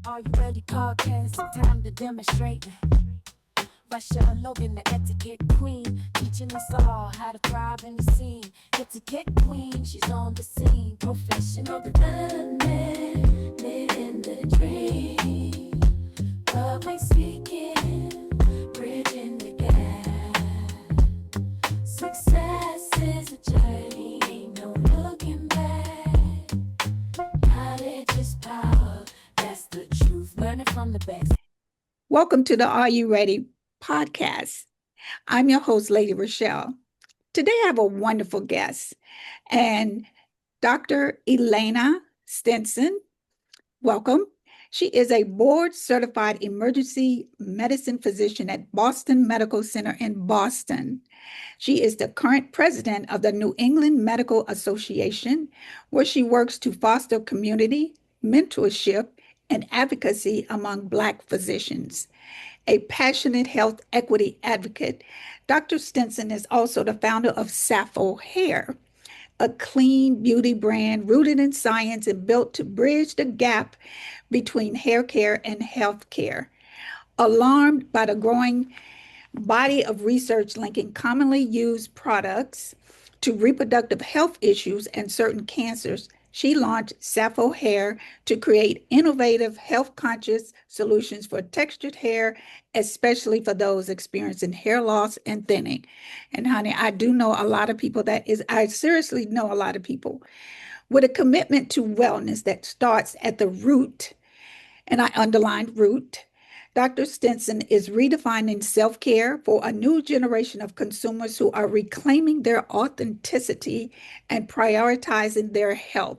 Are you ready, podcast? Time to demonstrate. Rachelle Logan, the etiquette queen, teaching us all how to thrive in the scene. Etiquette queen, she's on the scene. Professional development, living the dream. Public speaking, bridging the gap. Success is a journey, ain't no looking back. Knowledge is power, that's the truth. Learning from the best. Welcome to the Are You Ready podcast. I'm your host, Lady Rachelle. Today I have a wonderful guest, and Dr. Elena Stinson. Welcome. She is a board certified emergency medicine physician at Boston Medical Center in Boston. She is the current president of the New England Medical Association, where she works to foster community, mentorship, and advocacy among Black physicians. A passionate health equity advocate, Dr. Stinson is also the founder of Sappho Hair, a clean beauty brand rooted in science and built to bridge the gap between hair care and health care. Alarmed by the growing body of research linking commonly used products to reproductive health issues and certain cancers, she launched Sappho Hair to create innovative, health conscious solutions for textured hair, especially for those experiencing hair loss and thinning. And honey, I do know a lot of people I seriously know a lot of people with a commitment to wellness that starts at the root, and I underlined root. Dr. Stinson is redefining self care for a new generation of consumers who are reclaiming their authenticity and prioritizing their health.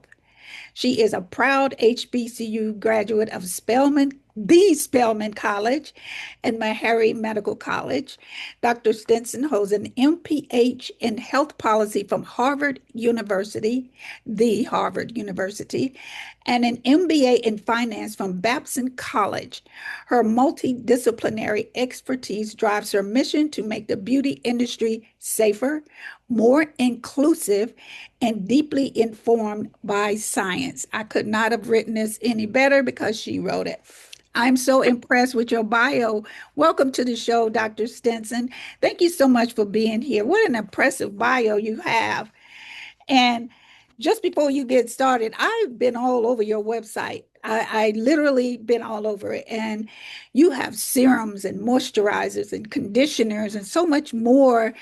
She is a proud HBCU graduate of Spelman College and Meharry Medical College. Dr. Stinson holds an MPH in health policy from Harvard University, and an MBA in finance from Babson College. Her multidisciplinary expertise drives her mission to make the beauty industry safer, more inclusive, and deeply informed by science. I could not have written this any better because she wrote it. I'm so impressed with your bio. Welcome to the show, Dr. Stinson. Thank you so much for being here. What an impressive bio you have. And just before you get started, I've been all over your website. I literally been all over it. And you have serums and moisturizers and conditioners and so much more.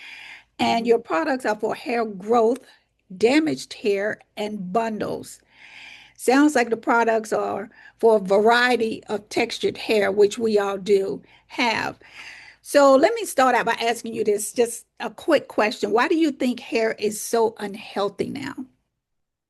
And your products are for hair growth, damaged hair, and bundles. Sounds like the products are for a variety of textured hair, which we all do have. So let me start out by asking you this, just a quick question. Why do you think hair is so unhealthy now?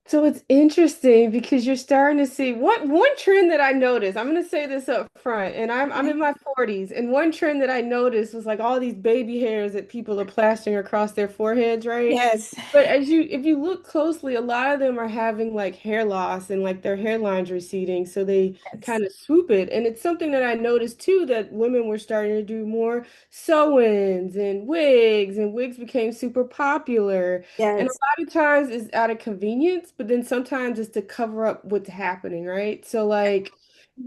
So it's interesting because you're starting to see one trend that I noticed. I'm going to say this up front, and I'm in my 40s, and one trend that I noticed was like all these baby hairs that people are plastering across their foreheads, right? Yes, But if you look closely, a lot of them are having like hair loss and like their hairline's receding, so they yes, kind of swoop it. And it's something that I noticed too that women were starting to do more sew-ins and wigs became super popular. And a yes, lot of times it's out of convenience, but then sometimes it's to cover up what's happening, right? So like,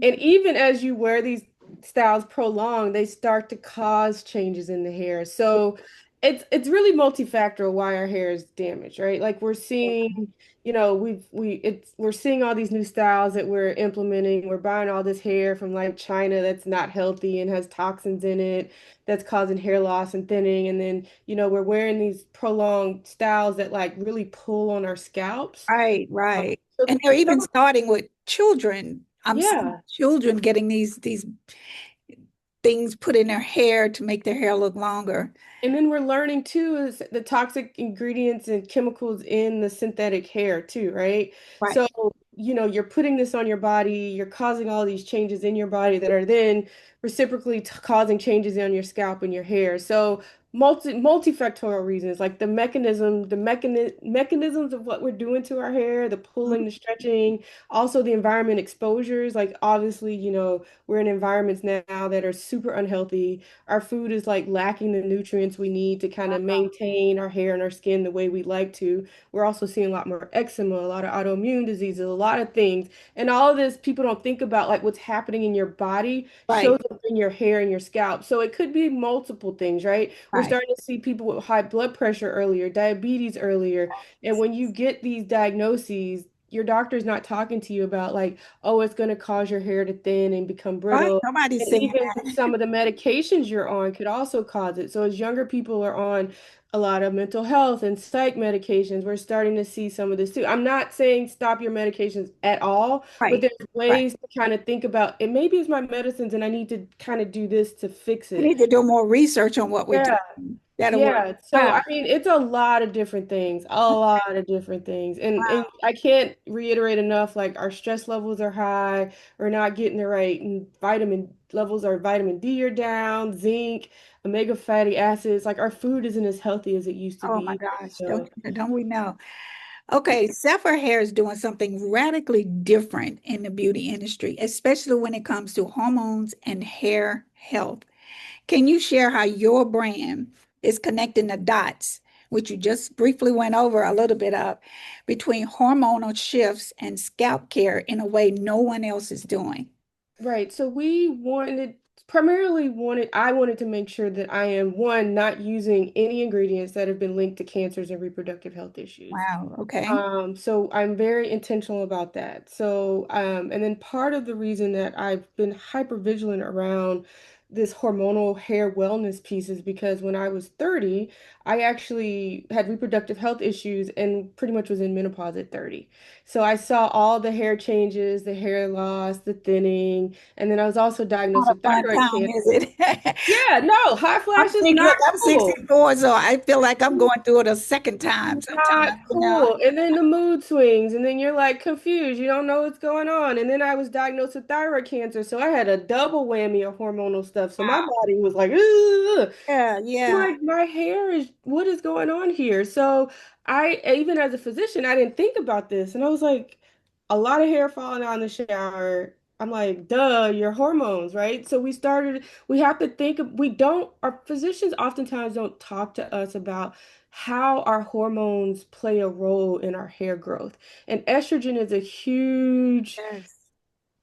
and even as you wear these styles prolonged, they start to cause changes in the hair. So it's really multifactorial why our hair is damaged, right? Like we're seeing, we're seeing all these new styles that we're implementing. We're buying all this hair from like China that's not healthy and has toxins in it that's causing hair loss and thinning. And then, we're wearing these prolonged styles that like really pull on our scalps. right, Um, right. So And they're even some, starting with children. I'm seeing yeah. children getting these things put in their hair to make their hair look longer. And then we're learning too is the toxic ingredients and chemicals in the synthetic hair too, right? Right. So, you're putting this on your body, you're causing all these changes in your body that are then reciprocally causing changes on your scalp and your hair. So, multifactorial reasons, like the mechanisms of what we're doing to our hair, the pulling, the stretching, also the environment exposures. Like obviously, we're in environments now that are super unhealthy. Our food is like lacking the nutrients we need to kind of maintain our hair and our skin the way we like to. We're also seeing a lot more eczema, a lot of autoimmune diseases, a lot of things. And all of this, people don't think about like what's happening in your body shows Right, up in your hair and your scalp. So it could be multiple things, right? We're right. starting to see people with high blood pressure earlier, diabetes earlier. And when you get these diagnoses, your doctor's not talking to you about like, oh, it's going to cause your hair to thin and become Right. brittle. Nobody's And saying even that. some of the medications you're on could also cause it. So as younger people are on a lot of mental health and psych medications, we're starting to see some of this too. I'm not saying stop your medications at all, but Right, there's right. ways to kind of think about it. Maybe it's my medicines and I need to kind of do this to fix We it. need to do more research on what we're Yeah. doing. That'll work. Yeah, so Wow. I mean, it's a lot of different things, a lot of different things, and Wow. I can't reiterate enough. Like our stress levels are high, we're not getting the right vitamin levels. Our vitamin D are down, zinc, omega fatty acids. Like our food isn't as healthy as it used to Oh my be. gosh. So Don't we know? Okay, Sapphire Hair is doing something radically different in the beauty industry, especially when it comes to hormones and hair health. Can you share how your brand is connecting the dots, which you just briefly went over a little bit of, between hormonal shifts and scalp care in a way no one else is doing? right. So we I wanted to make sure that I am one, not using any ingredients that have been linked to cancers and reproductive health issues. Wow, okay. So I'm very intentional about that. So, and then part of the reason that I've been hyper vigilant around this hormonal hair wellness piece is because when I was 30, I actually had reproductive health issues and pretty much was in menopause at 30. So I saw all the hair changes, the hair loss, the thinning, and then I was also diagnosed Not a with fun thyroid time, is cancer. it? Yeah, no, hot flash is not Look, I'm cool. 64, so I feel like I'm going through it a second time Not sometimes. cool. And then the mood swings, and then you're like confused. You don't know what's going on. And then I was diagnosed with thyroid cancer, so I had a double whammy of hormonal stuff. So my Wow. body was like, ugh. Yeah, yeah. My hair is what is going on here? So I even as a physician, I didn't think about this, and I was like, a lot of hair falling out in the shower. I'm like, duh, your hormones, right? So we have to think of, we don't, our physicians oftentimes don't talk to us about how our hormones play a role in our hair growth. And estrogen is a Yes.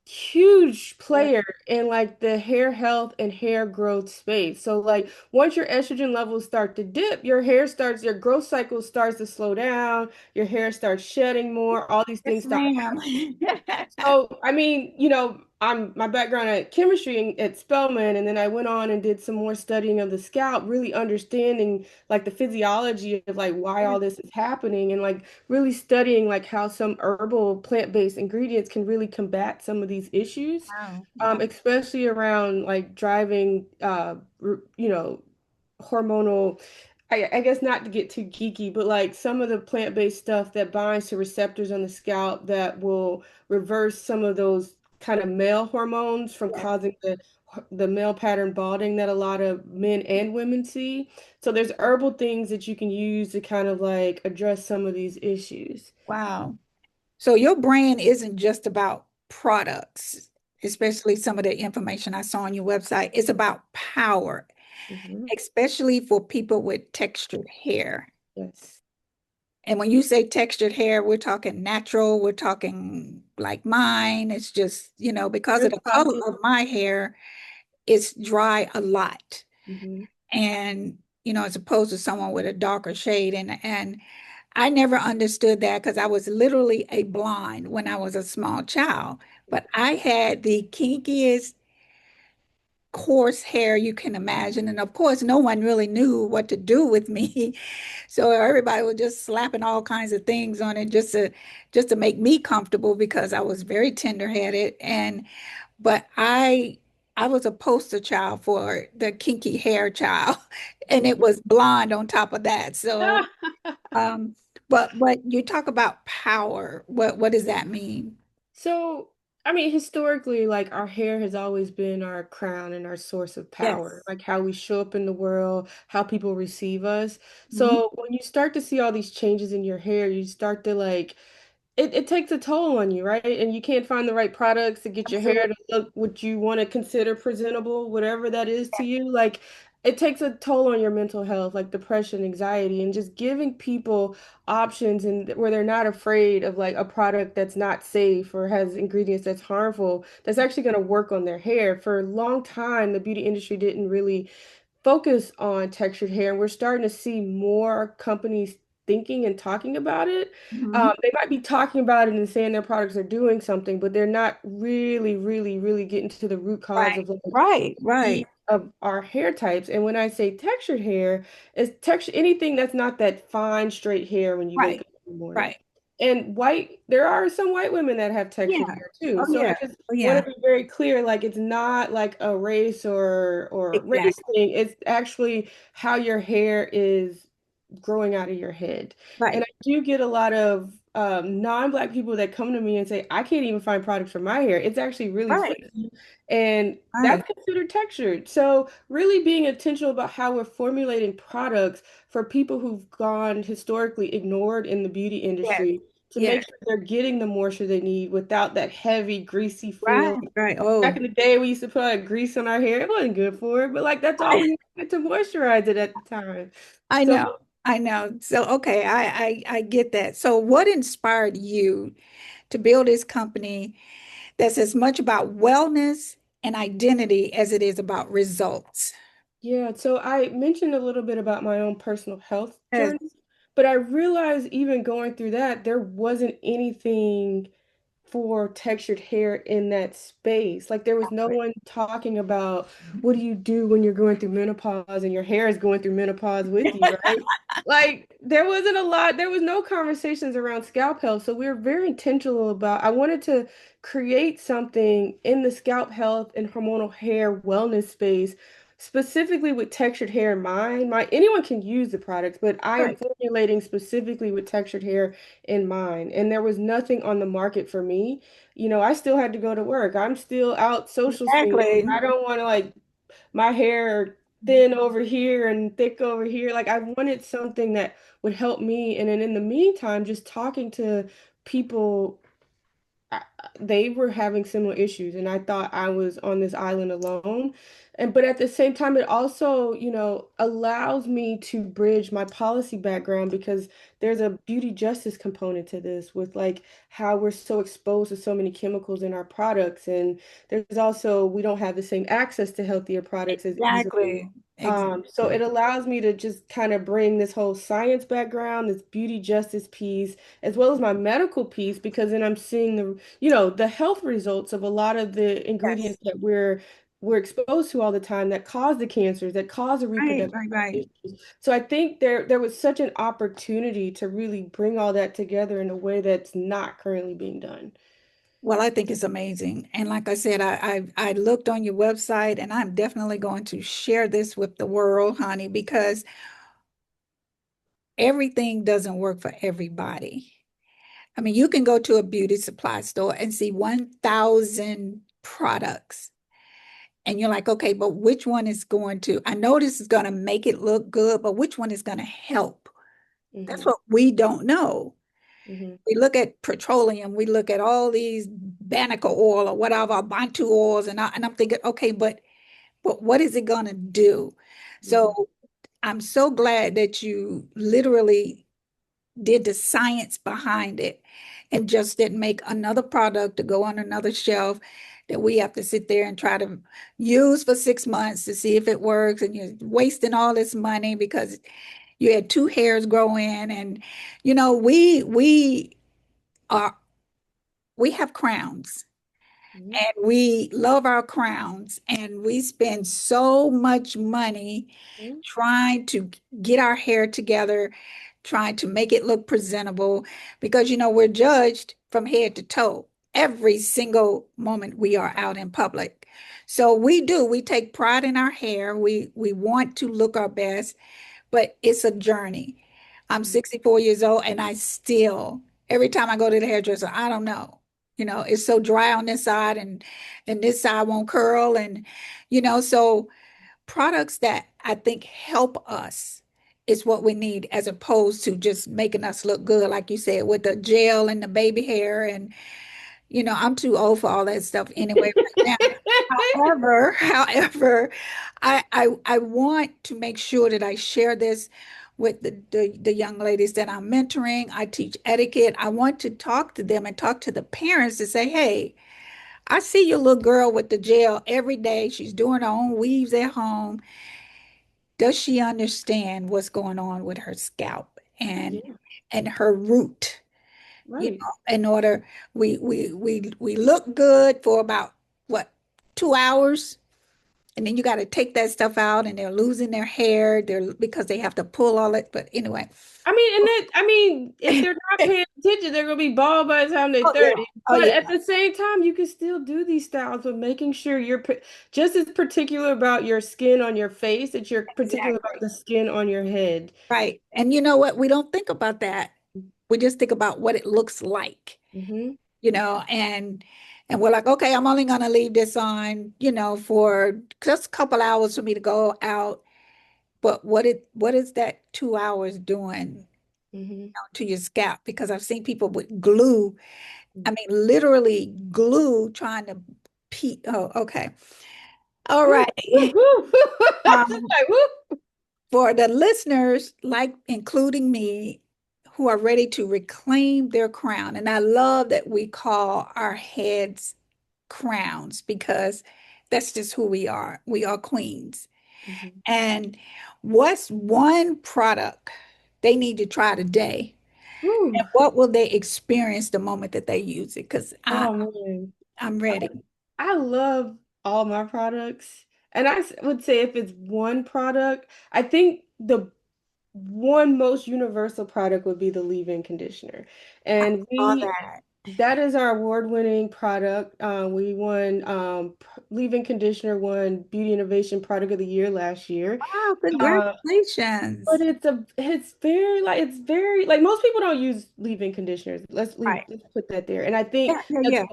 huge Yes. player in like the hair health and hair growth space. So like once your estrogen levels start to dip, your growth cycle starts to slow down, your hair starts shedding more, all these things Yes, start. ma'am. So, I mean, I'm my background at chemistry at Spelman, and then I went on and did some more studying of the scalp, really understanding like the physiology of like why all this is happening, and like really studying like how some herbal plant-based ingredients can really combat some of these issues, Wow, wow. especially around like driving, hormonal. I guess not to get too geeky, but like some of the plant-based stuff that binds to receptors on the scalp that will reverse some of those kind of male hormones from Yes. causing the male pattern balding that a lot of men and women see. So there's herbal things that you can use to kind of like address some of these issues. Wow. So your brand isn't just about products, especially some of the information I saw on your website. It's about power, Mhm. especially for people with textured hair. Yes. And when you say textured hair, we're talking natural, we're talking like mine. It's just, because of Good the color copy. of my hair, it's dry a lot. Hmm. And, as opposed to someone with a darker shade. And I never understood that because I was literally a blonde when I was a small child. But I had the kinkiest, coarse hair you can imagine. And of course, no one really knew what to do with me. So everybody was just slapping all kinds of things on it just to make me comfortable because I was very tender-headed. But I was a poster child for the kinky hair child, and it was blonde on top of that. So um, but you talk about power. What does that mean? So I mean, historically, like our hair has always been our crown and our source of power, Yes. like how we show up in the world, how people receive us. Mhm. So when you start to see all these changes in your hair, you start to like it takes a toll on you, right? And you can't find the right products to get your hair Absolutely. to look what you want to consider presentable, whatever that is to you. Like it takes a toll on your mental health, like depression, anxiety, and just giving people options and where they're not afraid of like a product that's not safe or has ingredients that's harmful, that's actually going to work on their hair. For a long time, the beauty industry didn't really focus on textured hair. We're starting to see more companies thinking and talking about it. Mhm. They might be talking about it and saying their products are doing something, but they're not really, really, really getting to the root cause Right. of like Right. each Right. of our hair types. And when I say textured hair, it's texture anything that's not that fine, straight hair when you wake Right. up in the morning. Right. And there are some white women that have textured Yeah. hair too. Oh So I yeah. just Oh want yeah. to be very clear, like it's not like a race or race Exactly. thing. It's actually how your hair is growing out of your head. And Right. I do get a lot of non-black people that come to me and say, I can't even find products for my hair. It's actually really Right. frizzy. And that's Right. considered textured. So really being intentional about how we're formulating products for people who've gone historically ignored in the beauty Yes. industry to make Yes. sure they're getting the moisture they need without that heavy, greasy feel. Right. Right. Back Oh. in the day, we used to put like grease on our hair. It wasn't good for it, but like that's all we had to moisturize it at the time. I So know. I know. So okay, I get that. So what inspired you to build this company that's as much about wellness and identity as it is about results? yeah, so I mentioned a little bit about my own personal health Yes. journey, but I realized even going through that, there wasn't anything for textured hair in that space. Like there was no one talking about what do you do when you're going through menopause and your hair is going through menopause with you, right? Like there wasn't a lot, there was no conversations around scalp health. So we were very intentional about I wanted to create something in the scalp health and hormonal hair wellness space. Specifically with textured hair in mind, anyone can use the products, but I am Right. formulating specifically with textured hair in mind. And there was nothing on the market for me. You know, I still had to go to work. I'm still out social seeing. Exactly. I don't want to like my hair thin over here and thick over here. Like I wanted something that would help me. And then in the meantime, just talking to people I- they were having similar issues and I thought I was on this island alone. And but at the same time it also, allows me to bridge my policy background because there's a beauty justice component to this with like how we're so exposed to so many chemicals in our products and there's also we don't have the same access to healthier products as easily. Exactly. So Exactly. it allows me to just kind of bring this whole science background, this beauty justice piece, as well as my medical piece, because then I'm seeing the health results of a lot of the Yes. ingredients that we're exposed to all the time that cause the cancers, that cause the Right. reproductive Right. health Right. issues. So I think there was such an opportunity to really bring all that together in a way that's not currently being done. Well, I think it's amazing. And like I said, I looked on your website and I'm definitely going to share this with the world, honey, because everything doesn't work for everybody. I mean, you can go to a beauty supply store and see 1,000 products. And you're like, okay, but which one is going to, I know this is going to make it look good, but which one is going to help? That's Hmm. what we don't know. Hmm. We look at petroleum, we look at all these Banneker oil or whatever, Bantu oils, and I'm thinking, okay, but what is it going to do? Hmm. So I'm so glad that you literally did the science behind it and just didn't make another product to go on another shelf that we have to sit there and try to use for 6 months to see if it works. And you're wasting all this money because you had two hairs grow in. And, we are, we have crowns Hmm. and we love our crowns and we spend so much money Hmm. trying to get our hair together, trying to make it look presentable because we're judged from head to toe every single moment we are out in public. So we take pride in our hair. We want to look our best, but it's a journey. I'm 64 years old and I still every time I go to the hairdresser, I don't know. it's so dry on this side and this side won't curl so products that I think help us is what we need as opposed to just making us look good, like you said, with the gel and the baby hair. And, I'm too old for all that stuff anyway right now. However, I want to make sure that I share this with the young ladies that I'm mentoring. I teach etiquette. I want to talk to them and talk to the parents to say, hey, I see your little girl with the gel every day. She's doing her own weaves at home. Does she understand what's going on with her scalp Yeah, and her root? right. In order we look good for about what 2 hours, and then you got to take that stuff out, and they're losing their hair. They're because they have to pull all it. But anyway, If they're not paying attention, they're gonna be bald by the time they're oh yeah, 30. oh But yeah, at the same time, you can still do these styles, but making sure just as particular about your skin on your face that you're particular about exactly the skin on your head. right. And you know what? We don't think about that. We just think about what it looks like. Hmm. And we're like, okay, I'm only gonna leave this on, for just a couple hours for me to go out. But what is that 2 hours doing Hmm. to your scalp? Because I've seen people with glue, I mean, literally glue trying to pee. Oh, okay. All Woo, right. woo, woo. I'm just Um, like, woo. for the listeners, like including me, who are ready to reclaim their crown, and I love that we call our heads crowns because that's just who we are. We are queens. Mhm. And what's one product they need to try today? Woo. And what will they experience the moment that they use it? Because Oh man. I'm ready. I love all my products. And would say if it's one product, I think the one most universal product would be the leave-in conditioner. And All we that. that is our award-winning product. We won leave-in conditioner won Beauty Innovation Product of the Year last year. Wow, Uh, but congratulations. it's very like most people don't use leave-in conditioners. Right. Let's put that there. And I Yeah, think yeah, that's yeah.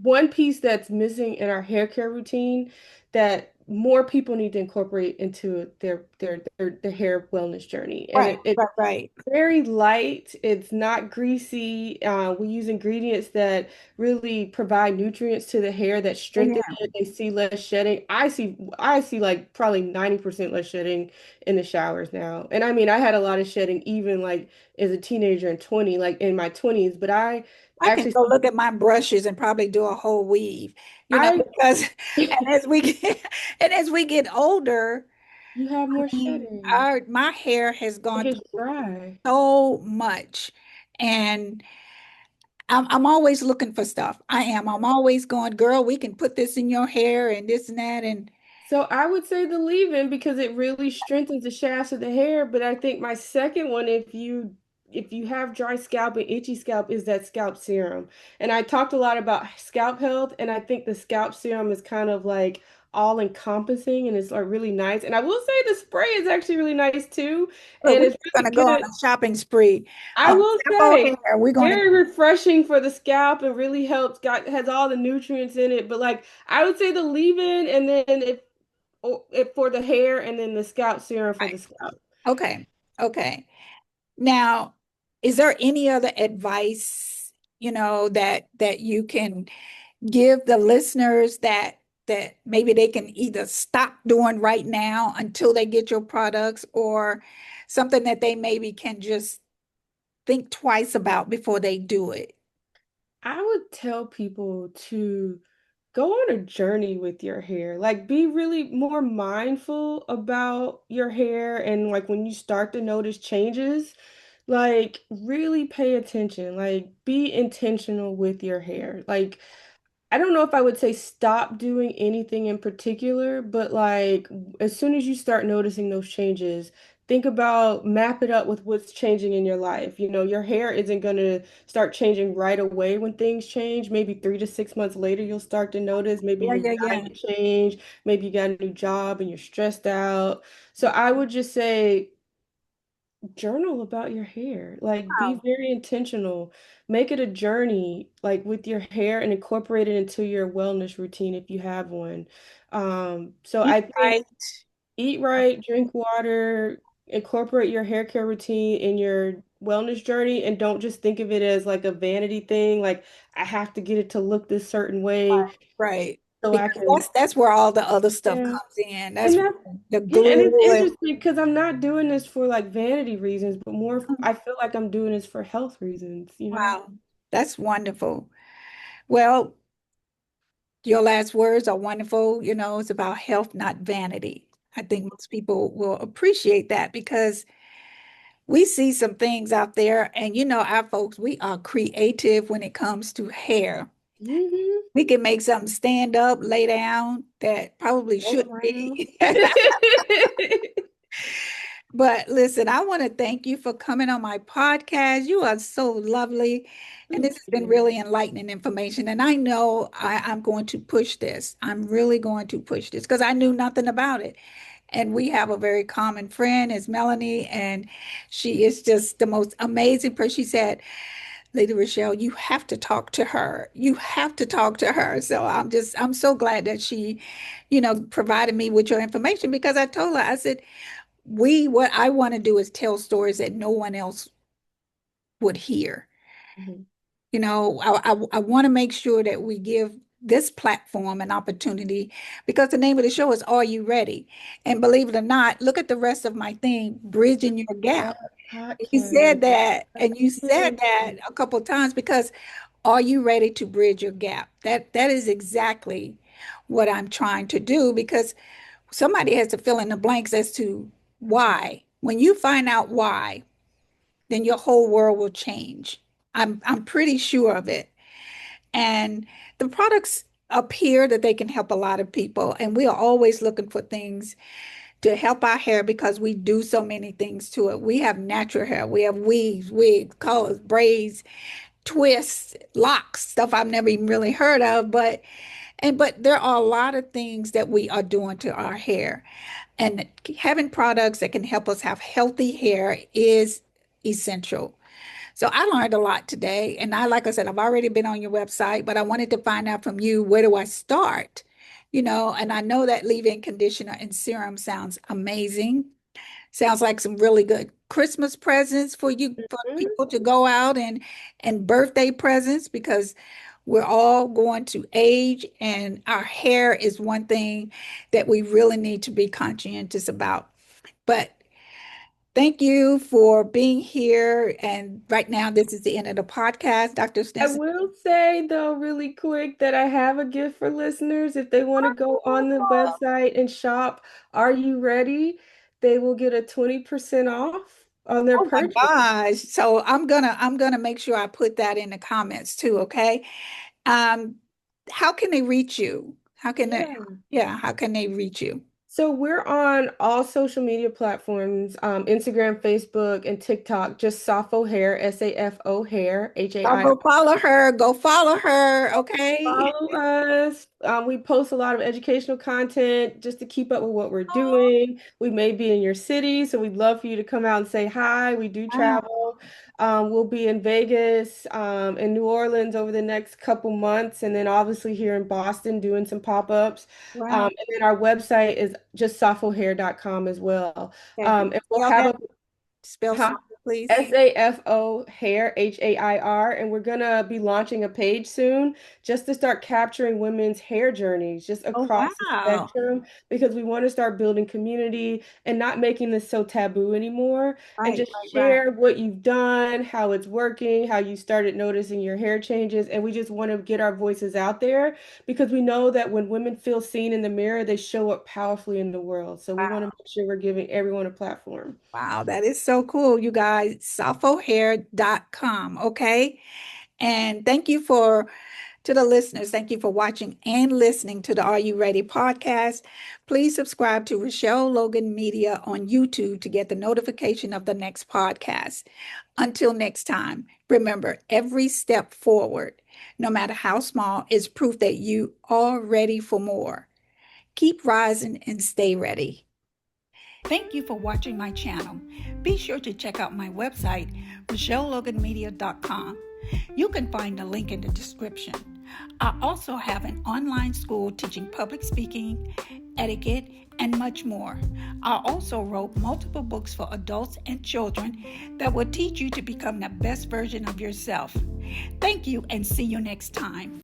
one piece that's missing in our hair care routine that more people need to incorporate into their hair wellness journey. And Right, it's right, right. very light. It's not greasy. We use ingredients that really provide nutrients to the hair that Yeah, strengthen yeah. it. They see less shedding. I see like probably 90% less shedding in the showers now. And I mean, I had a lot of shedding even like as a teenager and 20, like in my 20s, but I I can actually go look at my brushes and probably do a whole weave, I because and as we get older, you have I more mean, shedding. our my hair has It gone gets through dry. so much, and I'm always looking for stuff. I am. I'm always going, girl, we can put this in your hair and this and that. And So I would say the leave-in because it really strengthens the shafts of the hair. But I think my second one, if you have dry scalp and itchy scalp, is that scalp serum. And I talked a lot about scalp health, and I think the scalp serum is kind of like all encompassing and it's like really nice. And I will say the spray is actually really nice too. look, And we're it's just really gonna go on good. a shopping spree I on will sample say hair. We're gonna very refreshing for the scalp and really helps got has all the nutrients in it. But like I would say the leave-in and then if for the hair and then the scalp serum for the scalp. okay, okay. Now, is there any other advice, that you can give the listeners that maybe they can either stop doing right now until they get your products, or something that they maybe can just think twice about before they do it? I would tell people to go on a journey with your hair. Like be really more mindful about your hair and like when you start to notice changes, like really pay attention. Like be intentional with your hair. Like I don't know if I would say stop doing anything in particular, but like as soon as you start noticing those changes, think about map it up with what's changing in your life. You know, your hair isn't going to start changing right away when things change. Maybe 3 to 6 months later, you'll start to notice maybe Yeah, your yeah, yeah. diet changed, maybe you got a new job and you're stressed out. So I would just say journal about your hair. Like be Wow. very intentional. Make it a journey, like with your hair, and incorporate it into your wellness routine if you have one. So Eat I think right. eat right, drink water, incorporate your hair care routine in your wellness journey, and don't just think of it as like a vanity thing. Like I have to get it to look this certain way Right. so I Because can, that's where all the other stuff yeah. comes in. That's And where that's the yeah, and it's glue and interesting because I'm not doing this for like vanity reasons, but more I feel like I'm doing this for health reasons, you know? wow, that's wonderful. Well, your last words are wonderful. It's about health, not vanity. I think most people will appreciate that because we see some things out there, and our folks, we are creative when it comes to hair. Mm-hmm. We can make something stand up, lay down that probably All shouldn't around. be. But listen, I want to thank you for coming on my podcast. You are so lovely. And this Thank has been you. really enlightening information. And I know I'm going to push this. I'm really going to push this because I knew nothing about it. And we have a very common friend, is Melanie, and she is just the most amazing person. She said, Lady Rachelle, you have to talk to her. You have to talk to her. So I'm so glad that she, provided me with your information because I told her, I said, what I want to do is tell stories that no one else would hear. Mhm. I want to make sure that we give this platform an opportunity because the name of the show is Are You Ready? And believe it or not, look at the rest of my thing, Bridging Your That Gap. You podcast. said that, and you said Yeah. that a couple of times because are you ready to bridge your gap? That is exactly what I'm trying to do because somebody has to fill in the blanks as to why. When you find out why, then your whole world will change. I'm pretty sure of it. And the products appear that they can help a lot of people. And we are always looking for things to help our hair because we do so many things to it. We have natural hair, we have weaves, wigs, colors, braids, twists, locks, stuff I've never even really heard of. But there are a lot of things that we are doing to our hair. And having products that can help us have healthy hair is essential. So I learned a lot today. And like I said, I've already been on your website, but I wanted to find out from you, where do I start? And I know that leave-in conditioner and serum sounds amazing. Sounds like some really good Christmas presents for you, for Mhm. people to go out and birthday presents because we're all going to age and our hair is one thing that we really need to be conscientious about. But thank you for being here. And right now, this is the end of the podcast. Dr. I Stinson. will say though, really quick, that I have a gift for listeners. If they want to go on the website and shop, Are You Ready? They will get a 20% off on their Oh my purchase. gosh. So I'm gonna make sure I put that in the comments too, okay? Um, how can they reach you? Yeah. How can they reach you? So we're on all social media platforms, Instagram, Facebook, and TikTok, just Safo Hair, Safo Hair, Y'all HAI. go follow her. Go follow her, okay? Follow us. We post a lot of educational content just to keep up with what we're Oh, doing. We may be in your city, so we'd love for you to come out and say hi. We do wow, travel. We'll be in Vegas, and New Orleans over the next couple months, and then obviously here in Boston doing some pop-ups. wow. And then our website is just safohair.com as well. Okay, can you And we'll spell have that? a Spell huh? some, please. SAFO Hair, HAIR, and we're gonna be launching a page soon just to start capturing women's hair journeys just Oh, across the wow. spectrum because we want to start building community and not making this so taboo anymore and Right, just right, right. share what you've done, how it's working, how you started noticing your hair changes, and we just want to get our voices out there because we know that when women feel seen in the mirror, they show up powerfully in the world. So we want to Wow. make sure we're giving everyone a platform. Wow, that is so cool, you guys. Sapphohair.com, okay? And thank you to the listeners. Thank you for watching and listening to the Are You Ready podcast. Please subscribe to Rachelle Logan Media on YouTube to get the notification of the next podcast. Until next time, remember every step forward, no matter how small, is proof that you are ready for more. Keep rising and stay ready. Thank you for watching my channel. Be sure to check out my website, RachelleLoganMedia.com. You can find the link in the description. I also have an online school teaching public speaking, etiquette, and much more. I also wrote multiple books for adults and children that will teach you to become the best version of yourself. Thank you and see you next time.